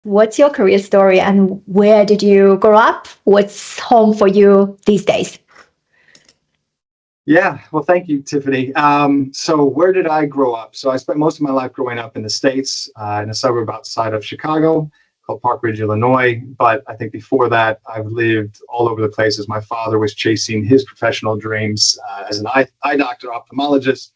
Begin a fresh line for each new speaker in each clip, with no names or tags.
What's your career story and where did you grow up? What's home for you these days?
Yeah, well, thank you, Tiffany. So where did I grow up? So I spent most of my life growing up in the States, in a suburb outside of Chicago called Park Ridge, Illinois. But I think before that, I've lived all over the place as my father was chasing his professional dreams as an eye doctor, ophthalmologist.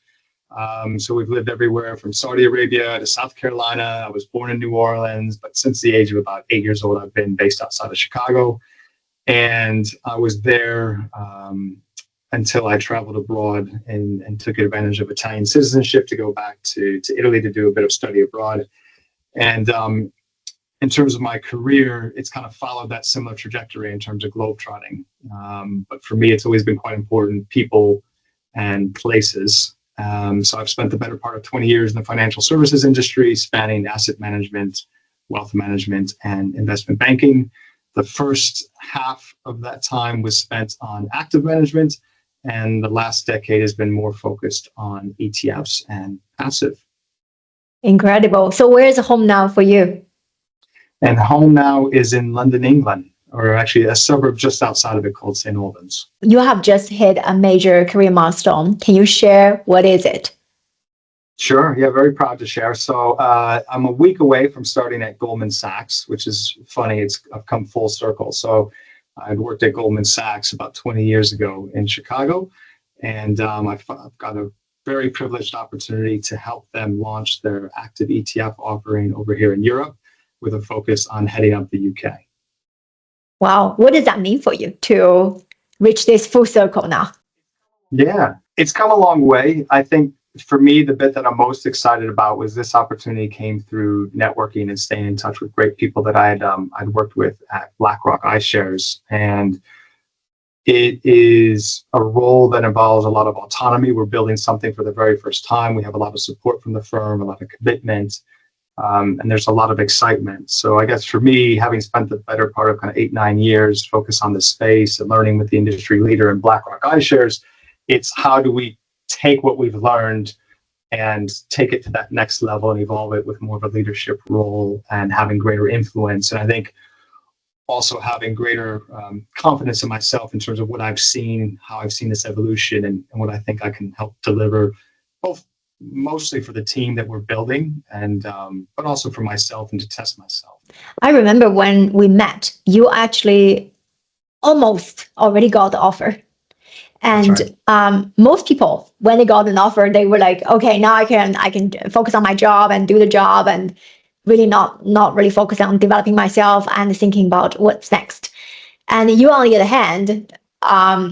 So we've lived everywhere from Saudi Arabia to South Carolina. I was born in New Orleans, but since the age of about 8 years old, I've been based outside of Chicago. And I was there until I traveled abroad and took advantage of Italian citizenship to go back to Italy to do a bit of study abroad. And in terms of my career, it's kind of followed that similar trajectory in terms of globetrotting. But for me, it's always been quite important, people and places. So I've spent the better part of 20 years in the financial services industry, spanning asset management, wealth management, and investment banking. The first half of that time was spent on active management, and the last decade has been more focused on ETFs and passive.
Incredible. So where is home now for you?
And home now is in London, England, or actually a suburb just outside of it called St. Albans.
You have just hit a major career milestone. Can you share what is it?
Sure. Yeah, very proud to share. So I'm a week away from starting at Goldman Sachs, which is funny. I've come full circle. So I'd worked at Goldman Sachs about 20 years ago in Chicago, and I've got a very privileged opportunity to help them launch their active ETF offering over here in Europe with a focus on heading up the UK.
Wow. What does that mean for you to reach this full circle now?
Yeah, it's come a long way. I think for me, the bit that I'm most excited about was this opportunity came through networking and staying in touch with great people that I'd worked with at BlackRock iShares. And it is a role that involves a lot of autonomy. We're building something for the very first time. We have a lot of support from the firm, a lot of commitment, and there's a lot of excitement. So I guess for me, having spent the better part of kind of 8-9 years focused on the space and learning with the industry leader in BlackRock iShares, it's how do we take what we've learned and take it to that next level and evolve it with more of a leadership role and having greater influence. And I think also having greater confidence in myself in terms of what I've seen, how I've seen this evolution, and what I think I can help deliver, both mostly for the team that we're building and but also for myself and to test myself.
I remember when we met, you actually almost already got the offer. And right. Most people, when they got an offer, they were like, okay, now I can focus on my job and do the job and really not really focus on developing myself and thinking about what's next. And you, on the other hand,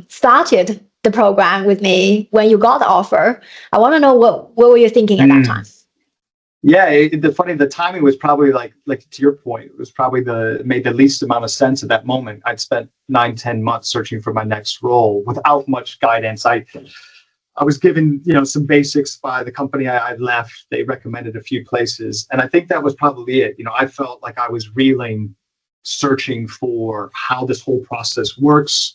started the program with me when you got the offer. I want to know what were you thinking at that time?
Yeah, the timing was probably like to your point, it was probably made the least amount of sense at that moment. I'd spent 9-10 months searching for my next role without much guidance. I was given, some basics by the company I'd left. They recommended a few places, and I think that was probably it. I felt like I was reeling, searching for how this whole process works.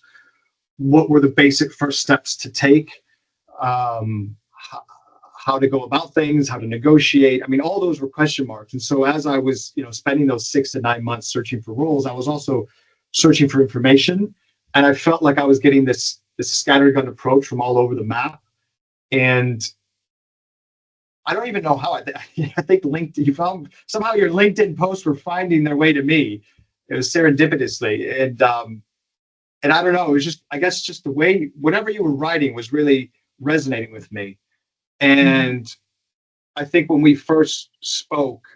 What were the basic first steps to take? How to go about things, how to negotiate. I mean, all those were question marks. And so as I was, spending those 6 to 9 months searching for roles, I was also searching for information. And I felt like I was getting this scattergun approach from all over the map. And I don't even know how I think LinkedIn, somehow your LinkedIn posts were finding their way to me. It was serendipitously. And I don't know, it was just, I guess just the way, whatever you were writing was really resonating with me. And I think when we first spoke,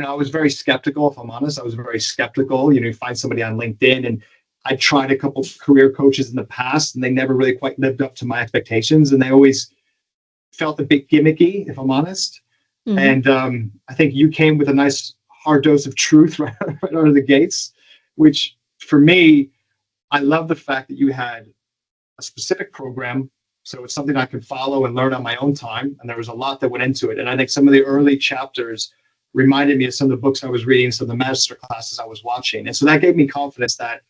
I was very skeptical, if I'm honest. I was very skeptical. You find somebody on LinkedIn, and I tried a couple of career coaches in the past, and they never really quite lived up to my expectations. And they always felt a bit gimmicky, if I'm honest. Mm-hmm. And I think you came with a nice hard dose of truth right out of the gates, which for me, I love the fact that you had a specific program. So it's something I could follow and learn on my own time. And there was a lot that went into it. And I think some of the early chapters reminded me of some of the books I was reading, some of the master classes I was watching. And so that gave me confidence that,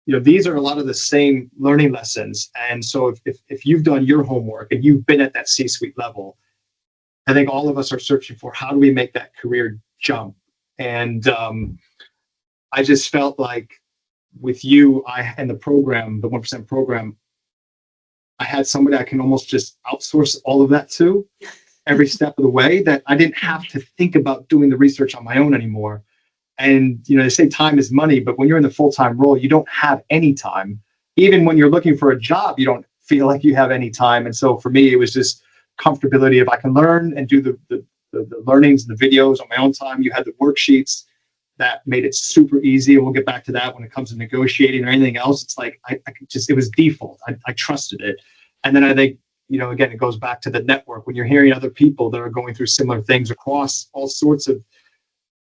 these are a lot of the same learning lessons. And so if you've done your homework and you've been at that C-suite level, I think all of us are searching for how do we make that career jump And I just felt like with you, and the program, the 1% program, I had somebody I can almost just outsource all of that to every step of the way, that I didn't have to think about doing the research on my own anymore. And, they say time is money, but when you're in the full-time role, you don't have any time. Even when you're looking for a job, you don't feel like you have any time. And so for me, it was just comfortability. If I can learn and do the learnings and the videos on my own time, you had the worksheets that made it super easy. And we'll get back to that when it comes to negotiating or anything else. It's like, I could just, it was default. I trusted it. And then I think, again, it goes back to the network. When you're hearing other people that are going through similar things across all sorts of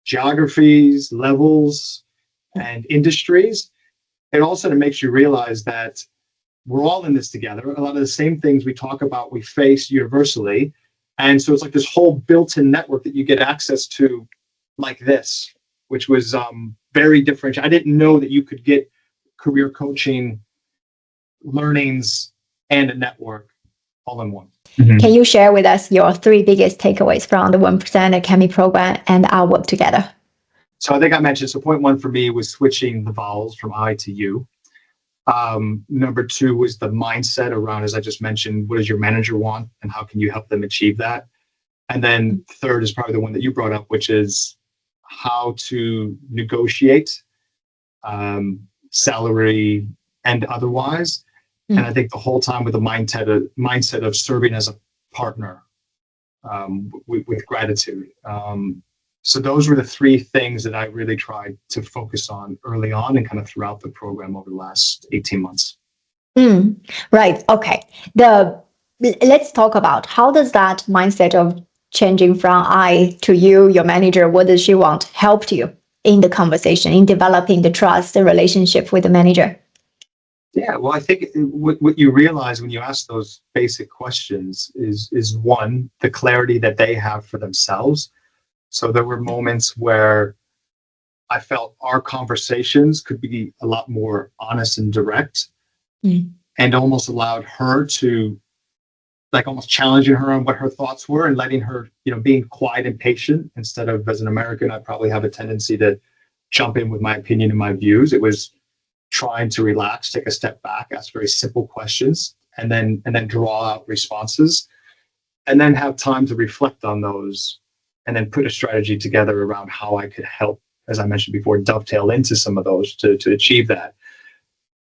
geographies, levels, and industries, it also makes you realize that we're all in this together. A lot of the same things we talk about, we face universally. And so it's like this whole built-in network that you get access to like this, which was very different. I didn't know that you could get career coaching, learnings, and a network all in one.
Mm-hmm. Can you share with us your 3 biggest takeaways from the 1% Academy program and our work together?
So I think I mentioned, so point 1 for me was switching the vowels from I to you. Number 2 was the mindset around, as I just mentioned, what does your manager want and how can you help them achieve that? And then 3rd is probably the one that you brought up, which is how to negotiate salary and otherwise. And I think the whole time with the mindset of serving as a partner with gratitude. So those were the 3 things that I really tried to focus on early on and kind of throughout the program over the last 18 months.
Right. Okay. Let's talk about how does that mindset of changing from I to you, your manager, what does she want, helped you in the conversation, in developing the trust, the relationship with the manager?
Yeah, well, I think what you realize when you ask those basic questions is 1, the clarity that they have for themselves. So there were moments where I felt our conversations could be a lot more honest and direct, and almost allowed her to, like, almost challenging her on what her thoughts were and letting her, being quiet and patient instead of, as an American, I probably have a tendency to jump in with my opinion and my views. It was trying to relax, take a step back, ask very simple questions, and then draw out responses, and then have time to reflect on those, and then put a strategy together around how I could help, as I mentioned before, dovetail into some of those to achieve that.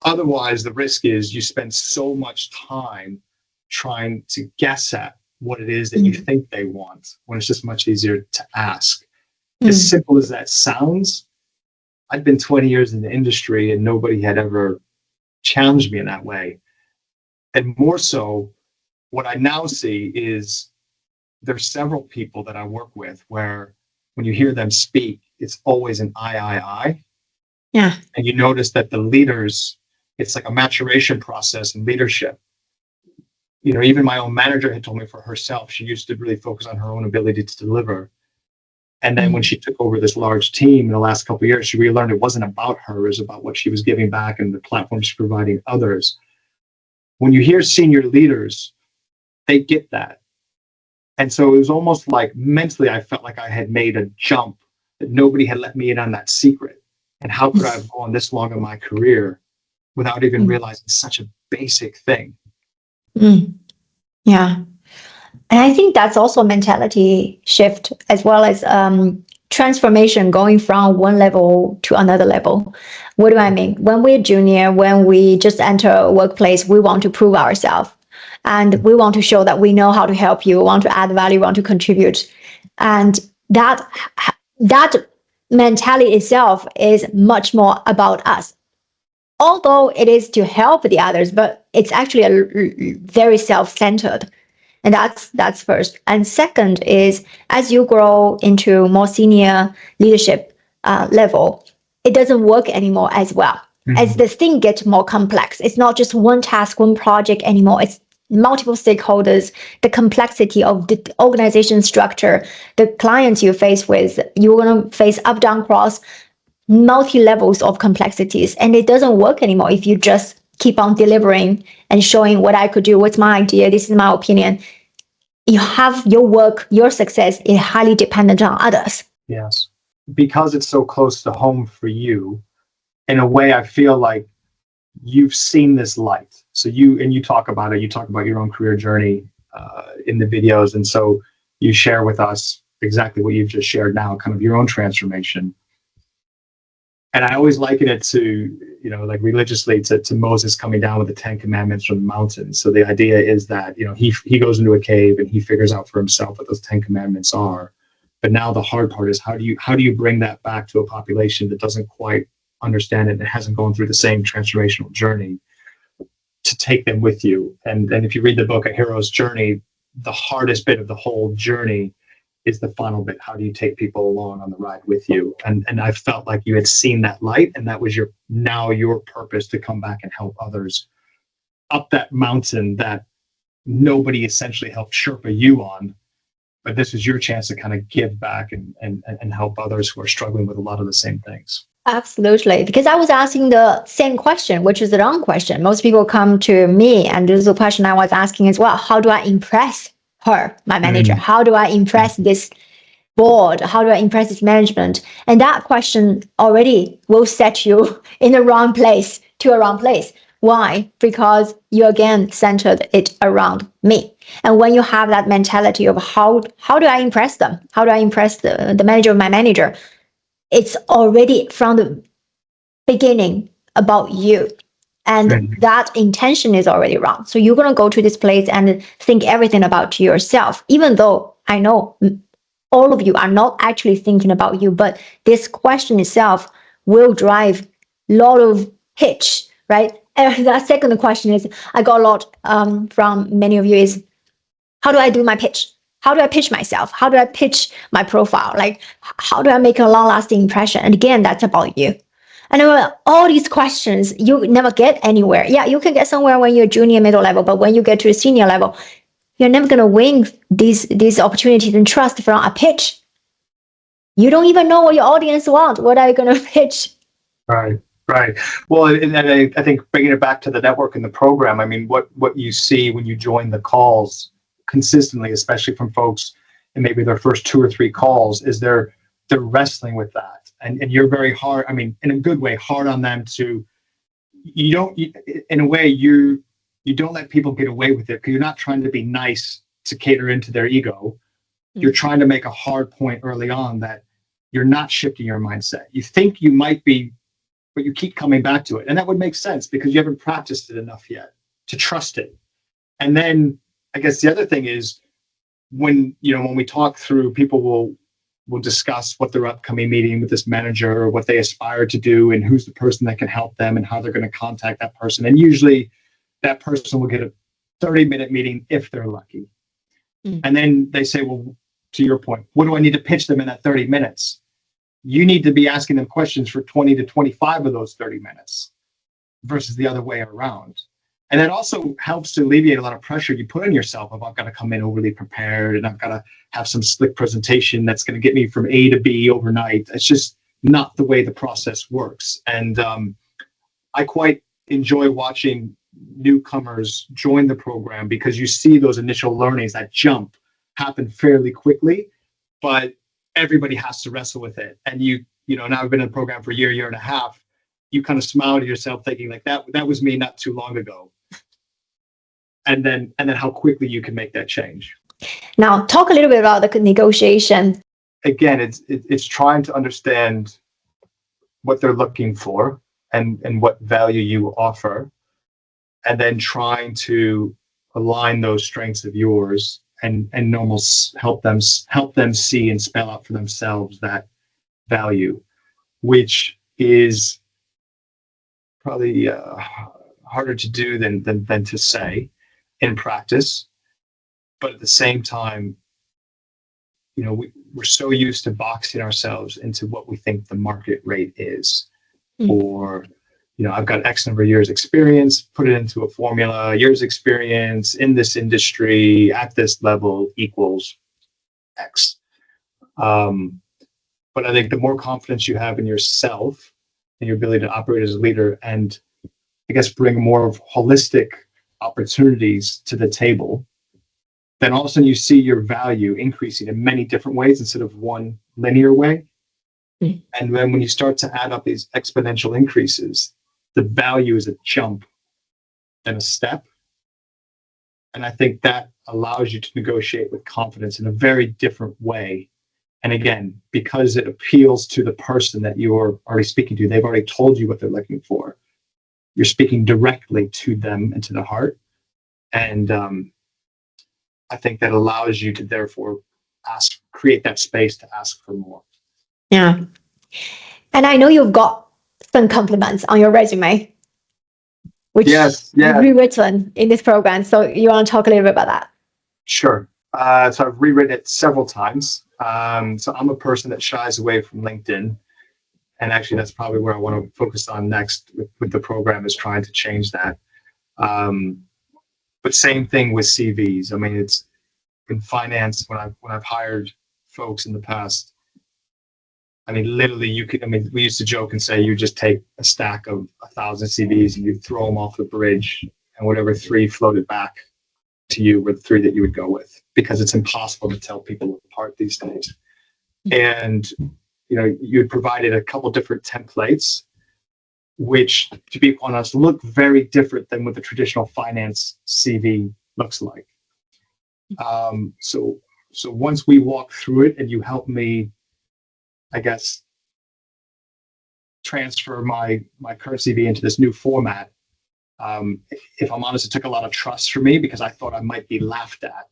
Otherwise, the risk is you spend so much time trying to guess at what it is that you think they want, when it's just much easier to ask. As simple as that sounds, I'd been 20 years in the industry and nobody had ever challenged me in that way. And more so, what I now see is there's several people that I work with where when you hear them speak, it's always an I.
Yeah.
And you notice that the leaders, it's like a maturation process in leadership. Even my own manager had told me for herself, she used to really focus on her own ability to deliver. And then when she took over this large team in the last couple of years, she really learned it wasn't about her, it was about what she was giving back and the platform she's providing others. When you hear senior leaders, they get that. And so it was almost like mentally, I felt like I had made a jump, that nobody had let me in on that secret. And how could I have gone this long in my career without even realizing such a basic thing?
Yeah. And I think that's also a mentality shift, as well as transformation, going from one level to another level. What do I mean? When we're junior, when we just enter a workplace, we want to prove ourselves. And we want to show that we know how to help you, want to add value, want to contribute. And that mentality itself is much more about us. Although it is to help the others, but it's actually a very self-centered. And that's first. And second is, as you grow into more senior leadership level, it doesn't work anymore as well. As the thing gets more complex, it's not just one task, one project anymore. It's multiple stakeholders, the complexity of the organization structure, the clients you face with, you're going to face up, down, cross, multi-levels of complexities. And it doesn't work anymore if you just keep on delivering and showing what I could do, what's my idea, this is my opinion. You have your work, your success is highly dependent on others.
Yes. because it's so close to home for you, in a way, I feel like you've seen this light. So you talk about it. You talk about your own career journey in the videos, and so you share with us exactly what you've just shared now, kind of your own transformation. And I always liken it to, like religiously to Moses coming down with the 10 Commandments from the mountain. So the idea is that, he goes into a cave and he figures out for himself what those 10 Commandments are. But now the hard part is how do you bring that back to a population that doesn't quite understand it and hasn't gone through the same transformational journey, to take them with you. And if you read the book A Hero's Journey, the hardest bit of the whole journey is the final bit. How do you take people along on the ride with you? And I felt like you had seen that light, and that was your purpose, to come back and help others up that mountain that nobody essentially helped Sherpa you on. But this was your chance to kind of give back and help others who are struggling with a lot of the same things.
Absolutely. Because I was asking the same question, which is the wrong question. Most people come to me, and this is a question I was asking as well. How do I impress her, my manager? How do I impress this board? How do I impress this management? And that question already will set you in the wrong place, to a wrong place. Why? Because you again centered it around me. And when you have that mentality of how do I impress them? How do I impress the manager of my manager? It's already from the beginning about you. And that intention is already wrong. So you're going to go to this place and think everything about yourself, even though I know all of you are not actually thinking about you, but this question itself will drive a lot of pitch, right? And the second question is, I got a lot from many of you is, how do I do my pitch? How do I pitch myself? How do I pitch my profile? Like, how do I make a long-lasting impression? And again, that's about you. And all these questions, you never get anywhere. Yeah, you can get somewhere when you're junior, middle level, but when you get to a senior level, you're never going to win these opportunities and trust from a pitch. You don't even know what your audience wants. What are you going to pitch?
Right. Well, and I think bringing it back to the network and the program, I mean, what you see when you join the calls consistently, especially from folks in maybe their first 2 or 3 calls, is they're wrestling with that. And you're very hard, I mean, in a good way, hard on them to, in a way, you don't let people get away with it, because you're not trying to be nice to cater into their ego. You're trying to make a hard point early on that you're not shifting your mindset. You think you might be, but you keep coming back to it. And that would make sense because you haven't practiced it enough yet to trust it. And then I guess the other thing is when we talk through, people will discuss what their upcoming meeting with this manager, or what they aspire to do, and who's the person that can help them, and how they're going to contact that person. And usually that person will get a 30-minute meeting if they're lucky. And then they say, well, to your point, what do I need to pitch them in that 30 minutes? You need to be asking them questions for 20 to 25 of those 30 minutes versus the other way around. And that also helps to alleviate a lot of pressure you put on yourself of, I've got to come in overly prepared, and I've got to have some slick presentation that's going to get me from A to B overnight. It's just not the way the process works. And I quite enjoy watching newcomers join the program, because you see those initial learnings, that jump, happen fairly quickly, but everybody has to wrestle with it. And now I've been in the program for a year and a half, you kind of smile to yourself thinking like that was me not too long ago. And then how quickly you can make that change.
Now, talk a little bit about the negotiation.
Again, it's trying to understand what they're looking for and what value you offer, and then trying to align those strengths of yours and help them see and spell out for themselves that value, which is probably harder to do than to say in practice. But at the same time, we're so used to boxing ourselves into what we think the market rate is. Or, I've got X number of years experience, put it into a formula, years experience in this industry at this level equals X. But I think the more confidence you have in yourself and your ability to operate as a leader, and I guess bring more of holistic opportunities to the table, then all of a sudden you see your value increasing in many different ways instead of one linear way.
Mm.
And then when you start to add up these exponential increases, the value is a jump and a step. And I think that allows you to negotiate with confidence in a very different way. And again, because it appeals to the person that you're already speaking to, they've already told you what they're looking for. You're speaking directly to them and to the heart. And I think that allows you to therefore create that space to ask for more.
Yeah. And I know you've got some compliments on your resume, which
Yes,
you've rewritten in this program. So you want to talk a little bit about that?
Sure. So I've rewritten it several times. So I'm a person that shies away from LinkedIn. And actually, that's probably where I want to focus on next with the program, is trying to change that. But same thing with CVs. I mean, it's in finance, when I've hired folks in the past, I mean, literally, we used to joke and say you just take a stack of 1,000 CVs and you throw them off the bridge, and whatever 3 floated back to you were the 3 that you would go with, because it's impossible to tell people apart these days. And you had provided a couple different templates, which, to be honest, look very different than what the traditional finance CV looks like. So once we walk through it and you help me, I guess, transfer my current CV into this new format, if I'm honest, it took a lot of trust for me, because I thought I might be laughed at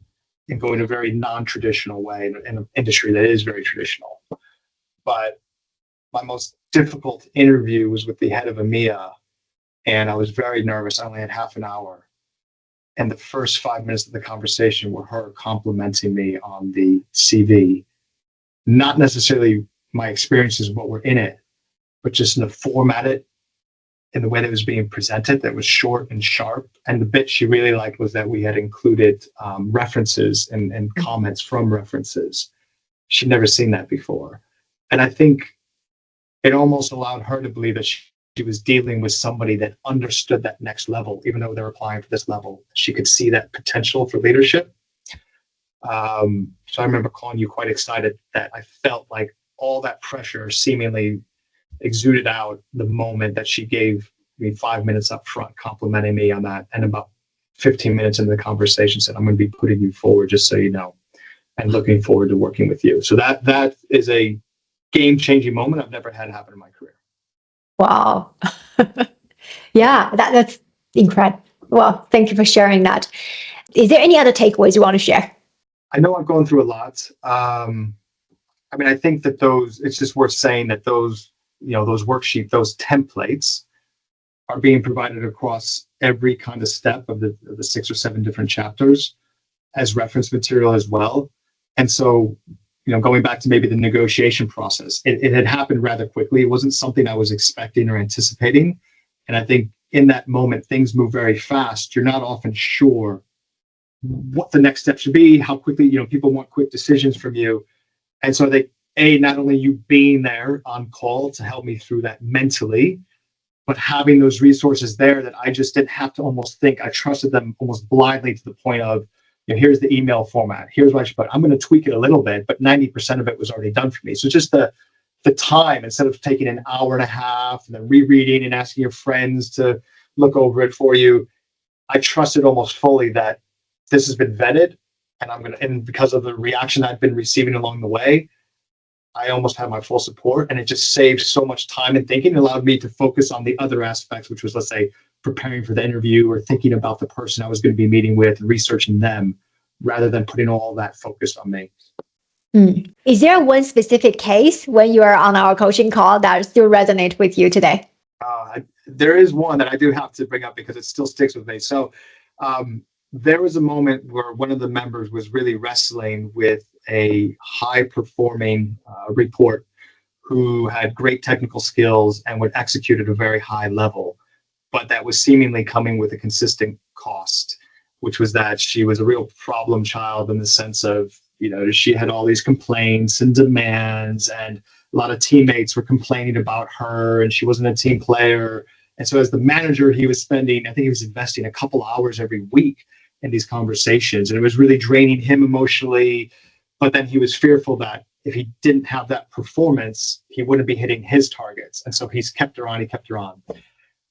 and go in a very non-traditional way in an industry that is very traditional. But my most difficult interview was with the head of EMEA, and I was very nervous. I only had half an hour. And the first 5 minutes of the conversation were her complimenting me on the CV, not necessarily my experiences, what were in it, but just in the format, in the way that it was being presented, that was short and sharp. And the bit she really liked was that we had included references and comments from references. She'd never seen that before. And I think it almost allowed her to believe that she was dealing with somebody that understood that next level, even though they're applying for this level. She could see that potential for leadership. So I remember calling you quite excited that I felt like all that pressure seemingly exuded out the moment that she gave me 5 minutes up front complimenting me on that, and about 15 minutes into the conversation said, "I'm going to be putting you forward, just so you know, and looking forward to working with you." So that is a game-changing moment I've never had happen in my career.
Wow. Yeah, that's incredible. Well, thank you for sharing that. Is there any other takeaways you want to share?
I know I've gone through a lot. I mean, I think that it's just worth saying that those worksheets, those templates are being provided across every kind of step of the 6 or 7 different chapters as reference material as well. And so, going back to maybe the negotiation process, it had happened rather quickly. It wasn't something I was expecting or anticipating. And I think in that moment, things move very fast. You're not often sure what the next step should be, how quickly, people want quick decisions from you. And so not only you being there on call to help me through that mentally, but having those resources there that I just didn't have to almost think. I trusted them almost blindly, to the point of, here's the email format. Here's what I should put. I'm going to tweak it a little bit, but 90% of it was already done for me. So just the time, instead of taking an hour and a half and then rereading and asking your friends to look over it for you, I trusted almost fully that this has been vetted, and because of the reaction I've been receiving along the way, I almost had my full support, and it just saved so much time and thinking. It allowed me to focus on the other aspects, which was, let's say, preparing for the interview or thinking about the person I was going to be meeting with and researching them, rather than putting all that focus on me.
Is there one specific case when you are on our coaching call that still resonates with you today?
There is one that I do have to bring up because it still sticks with me. So there was a moment where one of the members was really wrestling with a high-performing report who had great technical skills and would execute at a very high level, but that was seemingly coming with a consistent cost, which was that she was a real problem child, in the sense of, she had all these complaints and demands, and a lot of teammates were complaining about her, and she wasn't a team player. And so as the manager, he was investing a couple hours every week in these conversations, and it was really draining him emotionally. But then he was fearful that if he didn't have that performance, he wouldn't be hitting his targets. And so he's kept her on,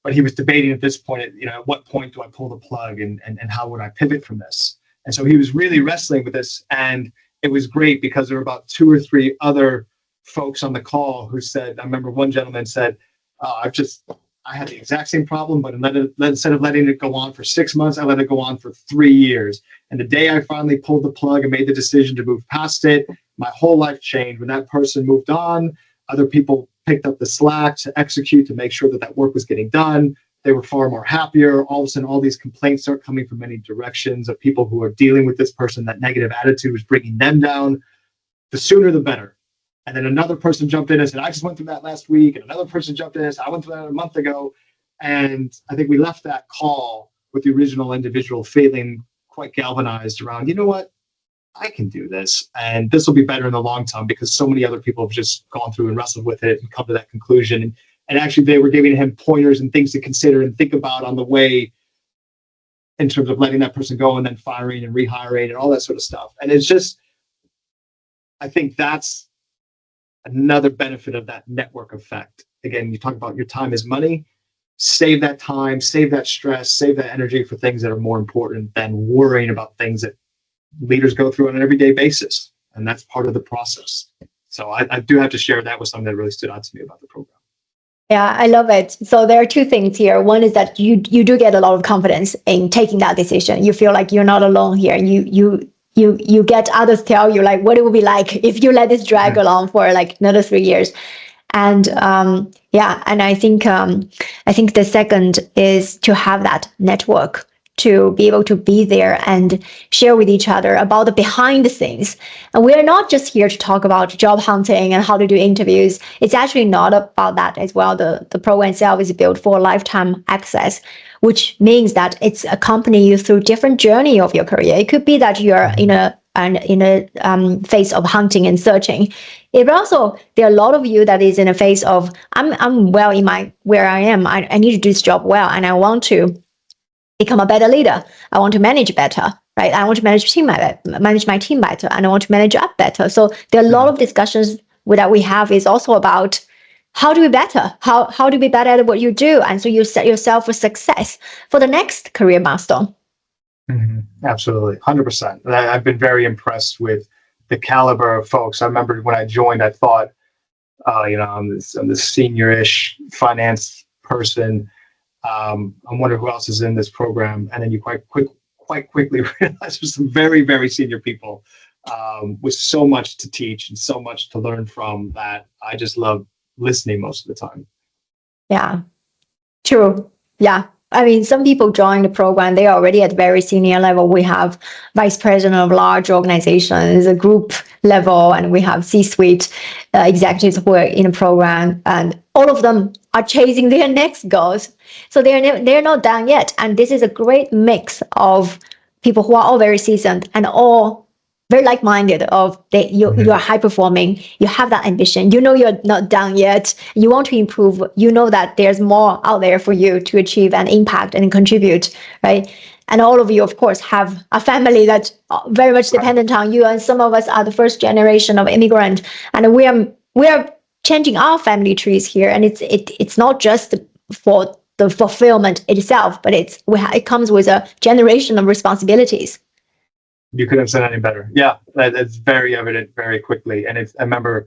But he was debating at this point, at what point do I pull the plug and how would I pivot from this? And so he was really wrestling with this. And it was great because there were about 2 or 3 other folks on the call who said, I remember one gentleman said, I had the exact same problem, but instead of letting it go on for 6 months, I let it go on for 3 years. And the day I finally pulled the plug and made the decision to move past it, my whole life changed. When that person moved on, other people picked up the slack to execute, to make sure that work was getting done. They were far more happier. All of a sudden, all these complaints start coming from many directions of people who are dealing with this person. That negative attitude was bringing them down. The sooner, the better. And then another person jumped in and said, I just went through that last week. And another person jumped in and said, I went through that a month ago. And I think we left that call with the original individual feeling quite galvanized around, you know what? I can do this. And this will be better in the long term because so many other people have just gone through and wrestled with it and come to that conclusion. And actually, they were giving him pointers and things to consider and think about on the way in terms of letting that person go and then firing and rehiring and all that sort of stuff. And it's just, I think that's another benefit of that network effect. Again, you talk about your time is money. Save that time, save that stress, save that energy for things that are more important than worrying about things that leaders go through on an everyday basis. And that's part of the process. So I do have to share that with something that really stood out to me about the program.
Yeah, I love it. So there are 2 things here. One is that you do get a lot of confidence in taking that decision. You feel like you're not alone here. You get others tell you like what it would be like if you let this drag along for like another 3 years. And and I think the second is to have that network, to be able to be there and share with each other about the behind the scenes. And we're not just here to talk about job hunting and how to do interviews. It's actually not about that as well. The program itself is built for lifetime access, which means that it's accompanying you through different journey of your career. It could be that you're in a phase of hunting and searching. It also, there are a lot of you that is in a phase of I'm well in where I am. I need to do this job well, and I want to become a better leader. I want to manage better, right? I want to manage my team better, and I want to manage up better. So there are a lot of discussions that we have is also about how to be better, how to be better at what you do, and so you set yourself for success for the next career milestone.
Absolutely, 100%. I've been very impressed with the caliber of folks. I remember when I joined, I thought, I'm this senior-ish finance person. I wonder who else is in this program, and then you quite quickly realize there's some very, very senior people with so much to teach and so much to learn from that I just love listening most of the time.
Yeah, true. Yeah. I mean, some people join the program, they are already at very senior level. We have vice president of large organizations, a group level, and we have C-suite executives who are in the program, and all of them are chasing their next goals. So they're not done yet. And this is a great mix of people who are all very seasoned and all very like-minded of you are high performing, you have that ambition, you're not done yet, you want to improve, that there's more out there for you to achieve and impact and contribute, right? And all of you, of course, have a family that's very much dependent on you. And some of us are the first generation of immigrant, and we are changing our family trees here. And it's not just for the fulfillment itself, but it comes with a generation of responsibilities.
You couldn't have said any better. Yeah, that's very evident very quickly. And I remember,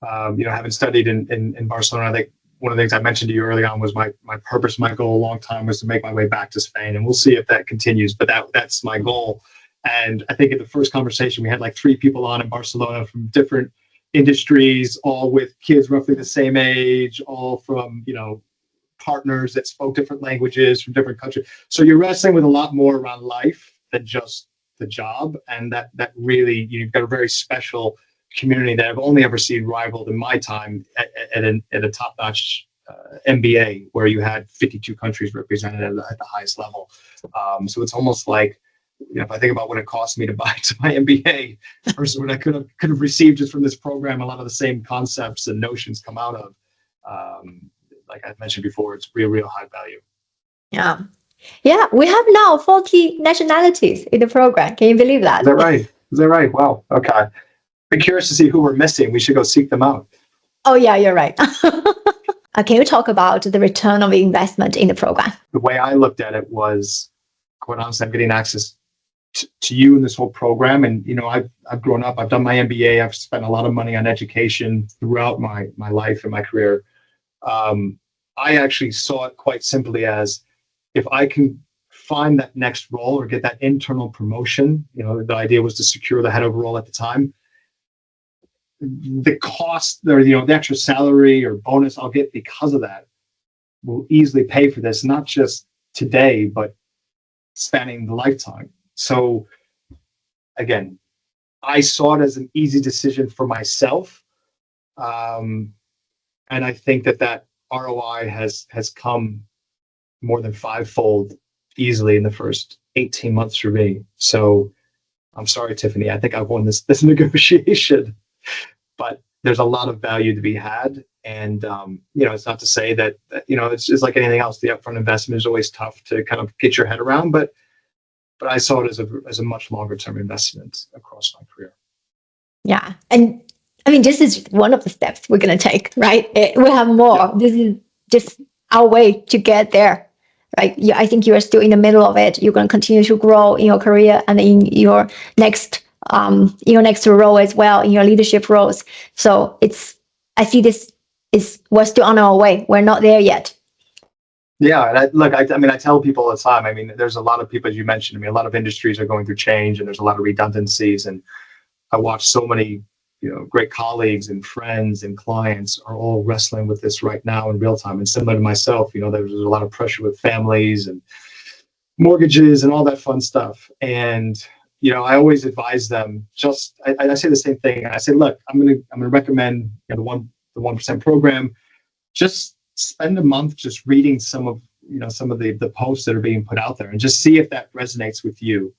having studied in Barcelona, I think one of the things I mentioned to you early on was my purpose, my goal a long time was to make my way back to Spain. And we'll see if that continues, but that's my goal. And I think in the first conversation, we had like 3 people on in Barcelona from different industries, all with kids roughly the same age, all from, partners that spoke different languages from different countries. So you're wrestling with a lot more around life than just the job, and that really, you've got a very special community that I've only ever seen rivaled in my time at a top-notch MBA, where you had 52 countries represented at the highest level. So it's almost like, if I think about what it cost me to buy to my MBA versus what I could have received just from this program, a lot of the same concepts and notions come out of. Like I mentioned before, it's real high value.
Yeah. Yeah, we have now 40 nationalities in the program. Can you believe that?
Is that right? Wow. Okay. Be curious to see who we're missing. We should go seek them out.
Oh yeah, you're right. Can you talk about the return of investment in the program?
The way I looked at it was, quite honestly, I'm getting access to you in this whole program. And, I've grown up, I've done my MBA, I've spent a lot of money on education throughout my life and my career. I actually saw it quite simply as, if I can find that next role or get that internal promotion, the idea was to secure the head of role at the time. The cost or, the extra salary or bonus I'll get because of that will easily pay for this, not just today, but spanning the lifetime. So again, I saw it as an easy decision for myself. And I think that ROI has come more than fivefold easily in the first 18 months for me. So I'm sorry, Tiffany, I think I've won this negotiation, but there's a lot of value to be had. And, it's not to say that, it's like anything else. The upfront investment is always tough to kind of get your head around, but I saw it as a much longer term investment across my career.
Yeah. And I mean, this is one of the steps we're going to take, right? We have more. Yeah. This is just our way to get there, right? I think you are still in the middle of it. You're going to continue to grow in your career and in your next role as well, in your leadership roles. So I see this we're still on our way. We're not there yet.
Yeah, and I tell people all the time. I mean, there's a lot of people, as you mentioned. I mean, a lot of industries are going through change, and there's a lot of redundancies. And I watch so many, great colleagues and friends and clients are all wrestling with this right now in real time. And similar to myself, there's a lot of pressure with families and mortgages and all that fun stuff. And I always advise them. I say the same thing. I say, look, I'm gonna recommend the 1% program. Just spend a month just reading some of the posts that are being put out there and just see if that resonates with you.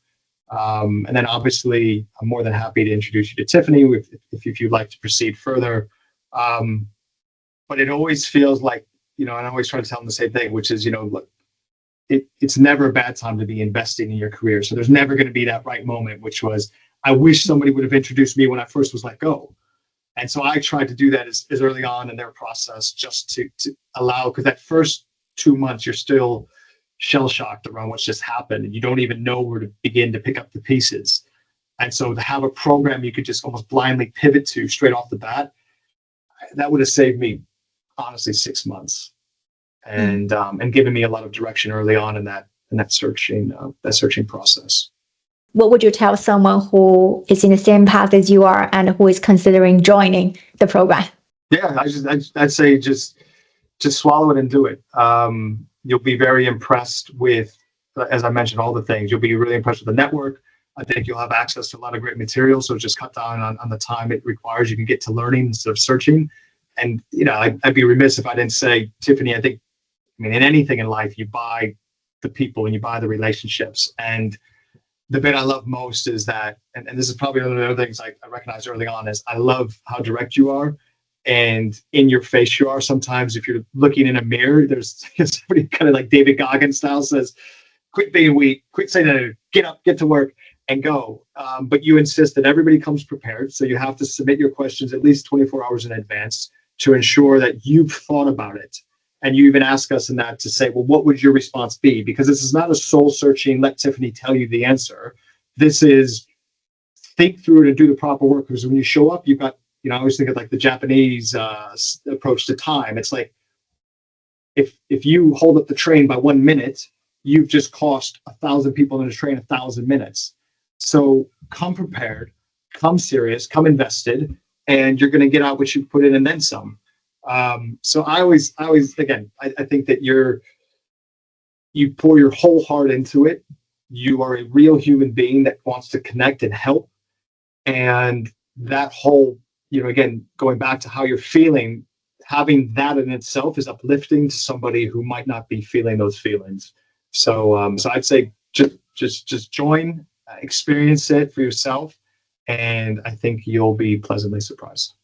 And then obviously I'm more than happy to introduce you to Tiffany if you'd like to proceed further. But it always feels like, and I always try to tell them the same thing, which is, look, it's never a bad time to be investing in your career. So there's never going to be that right moment, which was, I wish somebody would have introduced me when I first was let go. And so I tried to do that as early on in their process, just to allow, because that first 2 months, you're still shell-shocked around what's just happened, and you don't even know where to begin to pick up the pieces. And so to have a program you could just almost blindly pivot to straight off the bat, that would have saved me, honestly, 6 months, and given me a lot of direction early on in that searching process.
What would you tell someone who is in the same path as you are and who is considering joining the program?
Yeah, I'd say just swallow it and do it. You'll be very impressed with, as I mentioned, all the things. You'll be really impressed with the network. I think you'll have access to a lot of great material. So just cut down on the time it requires. You can get to learning instead of searching. And, I'd be remiss if I didn't say, Tiffany, in anything in life, you buy the people and you buy the relationships. And the bit I love most is that, and this is probably one of the other things I recognized early on, is I love how direct you are and in your face you are. Sometimes if you're looking in a mirror, there's somebody kind of like David Goggins style says, quit being weak, quit saying that, get up, get to work and go. But you insist that everybody comes prepared. So you have to submit your questions at least 24 hours in advance to ensure that you've thought about it. And you even ask us in that to say, well, what would your response be? Because this is not a soul searching, let Tiffany tell you the answer. This is think through it and do the proper work. Because when you show up, you've got, I always think of like the Japanese approach to time. It's like, if you hold up the train by 1 minute, you've just cost 1,000 people in a train 1,000 minutes. So come prepared, come serious, come invested, and you're going to get out what you put in and then some. So I always, again, I think that you pour your whole heart into it. You are a real human being that wants to connect and help. And that whole, again, going back to how you're feeling, having that in itself is uplifting to somebody who might not be feeling those feelings. So, so I'd say just join, experience it for yourself. And I think you'll be pleasantly surprised.